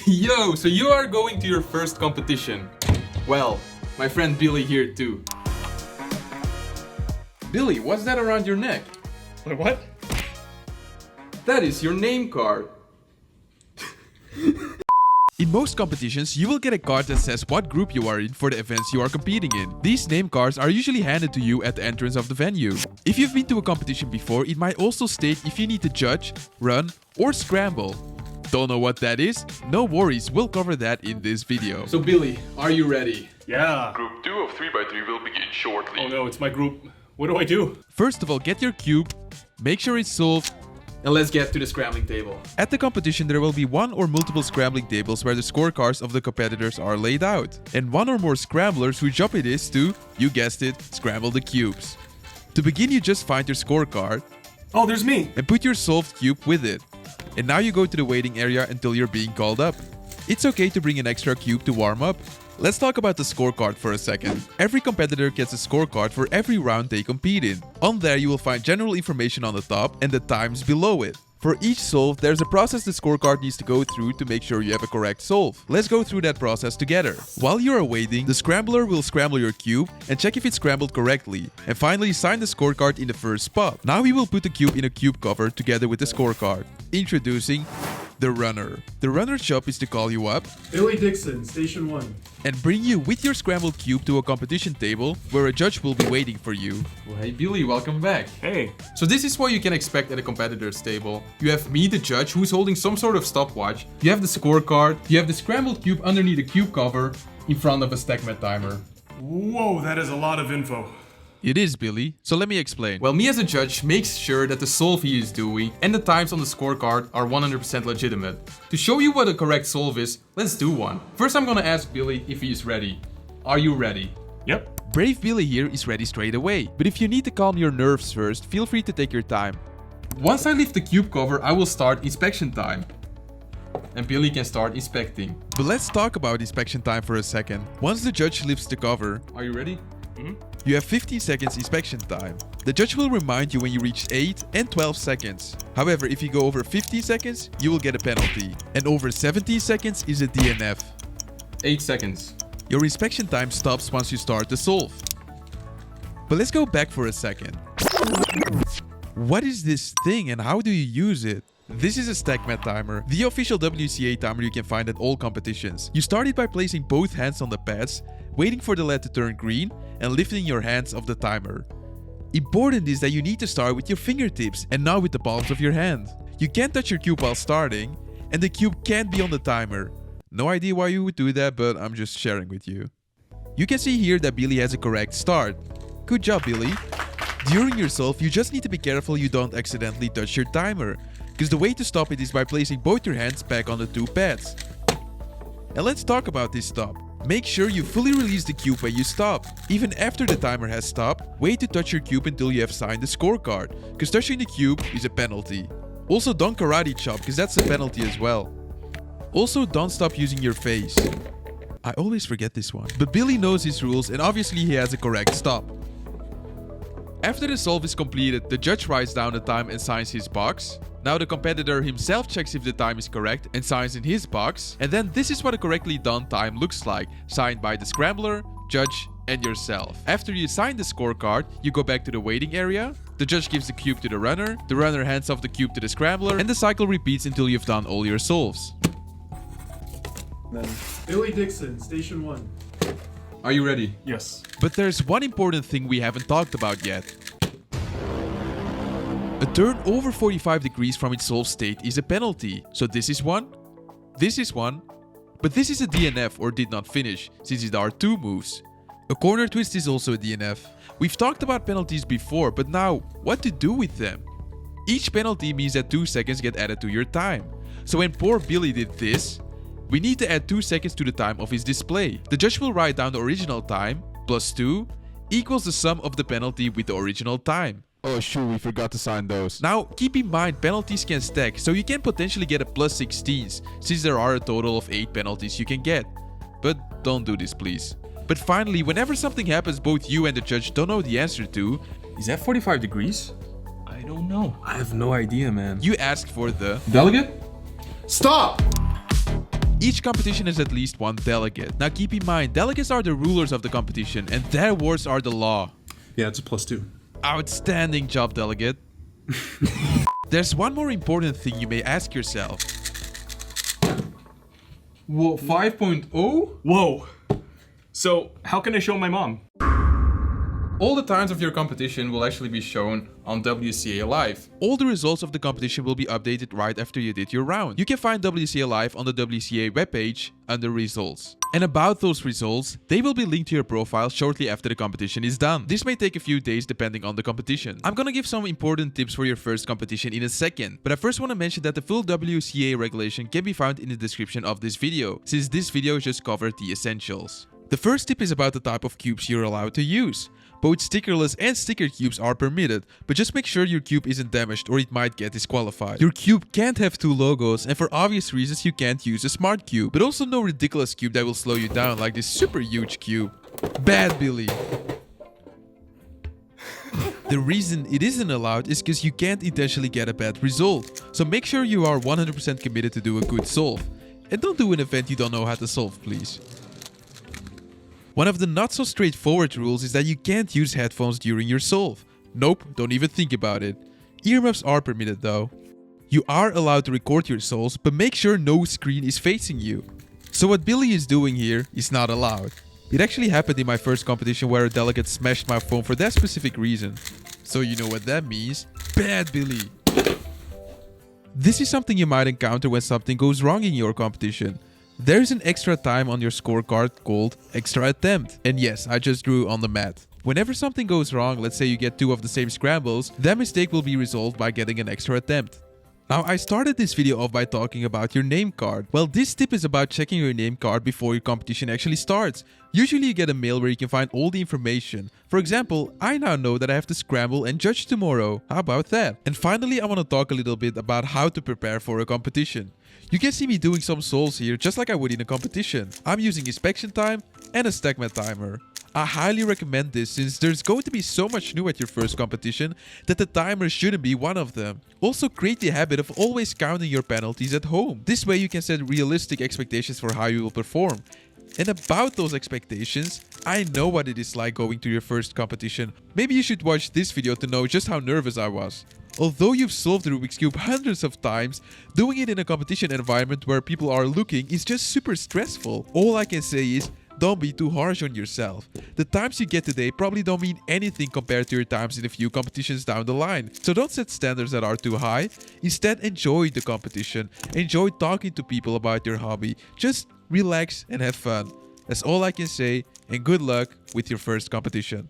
Yo, so you are going to your first competition. Well, my friend Billy here too. Billy, what's that around your neck? Wait, what? That is your name card. In most competitions, you will get a card that says what group you are in for the events you are competing in. These name cards are usually handed to you at the entrance of the venue. If you've been to a competition before, it might also state if you need to judge, run, or scramble. Don't know what that is? No worries, we'll cover that in this video. So Billy, are you ready? Yeah. Group 2 of 3x3 will begin shortly. Oh no, it's my group. What do I do? First of all, get your cube, make sure it's solved, And let's get to the scrambling table. At the competition, there will be one or multiple scrambling tables where the scorecards of the competitors are laid out. And one or more scramblers whose job it is to, you guessed it, scramble the cubes. To begin, you just find your scorecard. Oh, there's me. And put your solved cube with it. And now you go to the waiting area until you're being called up. It's okay to bring an extra cube to warm up. Let's talk about the scorecard for a second. Every competitor gets a scorecard for every round they compete in. On there you will find general information on the top and the times below it. For each solve, there's a process the scorecard needs to go through to make sure you have a correct solve. Let's go through that process together. While you are waiting, the scrambler will scramble your cube and check if it's scrambled correctly. And finally sign the scorecard in the first spot. Now we will put the cube in a cube cover together with the scorecard. Introducing the runner. The runner's job is to call you up, Billy Dixon, Station 1. and bring you with your scrambled cube to a competition table where a judge will be waiting for you. Well, hey Billy, welcome back. Hey. So this is what you can expect at a competitor's table. You have me, the judge, who's holding some sort of stopwatch. You have the scorecard. You have the scrambled cube underneath a cube cover in front of a STACKMAT timer. Whoa, that is a lot of info. It is, Billy. So let me explain. Well, me as a judge makes sure that the solve he is doing and the times on the scorecard are 100% legitimate. To show you what a correct solve is, let's do one. First I'm gonna ask Billy if he is ready. Are you ready? Yep. Brave Billy here is ready straight away. But if you need to calm your nerves first, feel free to take your time. Once I lift the cube cover, I will start inspection time. And Billy can start inspecting. But let's talk about inspection time for a second. Once the judge lifts the cover, Are you ready? you have 15 seconds inspection time. The judge will remind you when you reach 8 and 12 seconds. However, if you go over 15 seconds, you will get a penalty. And over 17 seconds is a DNF. 8 seconds. Your inspection time stops once you start the solve. But let's go back for a second. What is this thing and how do you use it? This is a STACKMAT timer, the official WCA timer you can find at all competitions. You start it by placing both hands on the pads, waiting for the LED to turn green, and lifting your hands off the timer. Important is that you need to start with your fingertips and not with the palms of your hand. You can't touch your cube while starting, and the cube can't be on the timer. No idea why you would do that, but I'm just sharing with you. You can see here that Billy has a correct start. Good job, Billy. During your solve, you just need to be careful you don't accidentally touch your timer, because the way to stop it is by placing both your hands back on the two pads. And let's talk about this stop. Make sure you fully release the cube when you stop. Even after the timer has stopped, wait to touch your cube until you have signed the scorecard, because touching the cube is a penalty. Also, don't karate chop, because that's a penalty as well. Also, don't stop using your face. I always forget this one. But Billy knows his rules and obviously he has a correct stop. After the solve is completed, the judge writes down the time and signs his box. Now the competitor himself checks if the time is correct and signs in his box. And then this is what a correctly done time looks like, signed by the scrambler, judge, and yourself. After you sign the scorecard, you go back to the waiting area. The judge gives the cube to the runner hands off the cube to the scrambler, and the cycle repeats until you've done all your solves. Billy Dixon, Station 1. Are you ready? Yes. But there's one important thing we haven't talked about yet. A turn over 45 degrees from its solved state is a penalty. So this is one, but this is a DNF or did not finish, since there are two moves. A corner twist is also a DNF. We've talked about penalties before, but now, what to do with them? Each penalty means that 2 seconds get added to your time. So when poor Billy did this, we need to add 2 seconds to the time of his display. The judge will write down the original time, plus 2, equals the sum of the penalty with the original time. Oh shoot, we forgot to sign those. Now, keep in mind, penalties can stack, so you can potentially get a plus 16s, since there are a total of 8 penalties you can get. But don't do this, please. But finally, whenever something happens both you and the judge don't know the answer to, Is that 45 degrees? I don't know. I have no idea, man. you ask for the Delegate? Stop! Each competition has at least one delegate. Now keep in mind, delegates are the rulers of the competition and their words are the law. Yeah, it's a +2. Outstanding job, delegate. There's one more important thing you may ask yourself. Whoa, 5.0? Whoa. So, how can I show my mom? All the times of your competition will actually be shown on WCA Live. All the results of the competition will be updated right after you did your round. You can find WCA Live on the WCA webpage under results. And about those results, they will be linked to your profile shortly after the competition is done. This may take a few days depending on the competition. I'm gonna give some important tips for your first competition in a second, but I first want to mention that the full WCA regulation can be found in the description of this video, since this video just covered the essentials. The first tip is about the type of cubes you're allowed to use. Both stickerless and sticker cubes are permitted, but just make sure your cube isn't damaged or it might get disqualified. Your cube can't have two logos, and for obvious reasons you can't use a smart cube, but also no ridiculous cube that will slow you down like this super huge cube. Bad Billy. The reason it isn't allowed is because you can't intentionally get a bad result, so make sure you are 100% committed to do a good solve. And don't do an event you don't know how to solve, please. One of the not so straightforward rules is that you can't use headphones during your solve. Nope, don't even think about it. Earmuffs are permitted though. You are allowed to record your solves, but make sure no screen is facing you. So what Billy is doing here is not allowed. It actually happened in my first competition where a delegate smashed my phone for that specific reason. So you know what that means. Bad Billy. This is something you might encounter when something goes wrong in your competition. There's an extra time on your scorecard called extra attempt. And yes, I just drew on the mat. Whenever something goes wrong, let's say you get 2 of the same scrambles, that mistake will be resolved by getting an extra attempt. Now, I started this video off by talking about your name card. Well, this tip is about checking your name card before your competition actually starts. Usually you get a mail where you can find all the information. For example, I now know that I have to scramble and judge tomorrow. How about that? And finally, I want to talk a little bit about how to prepare for a competition. You can see me doing some solves here just like I would in a competition. I'm using inspection time and a STACKMAT timer. I highly recommend this since there's going to be so much new at your first competition that the timer shouldn't be one of them. Also, create the habit of always counting your penalties at home. This way you can set realistic expectations for how you will perform. And about those expectations, I know what it is like going to your first competition. Maybe you should watch this video to know just how nervous I was. Although you've solved the Rubik's Cube hundreds of times, doing it in a competition environment where people are looking is just super stressful. All I can say is, don't be too harsh on yourself. The times you get today probably don't mean anything compared to your times in a few competitions down the line. So don't set standards that are too high. Instead, enjoy the competition. Enjoy talking to people about your hobby. Just relax and have fun. That's all I can say, and good luck with your first competition.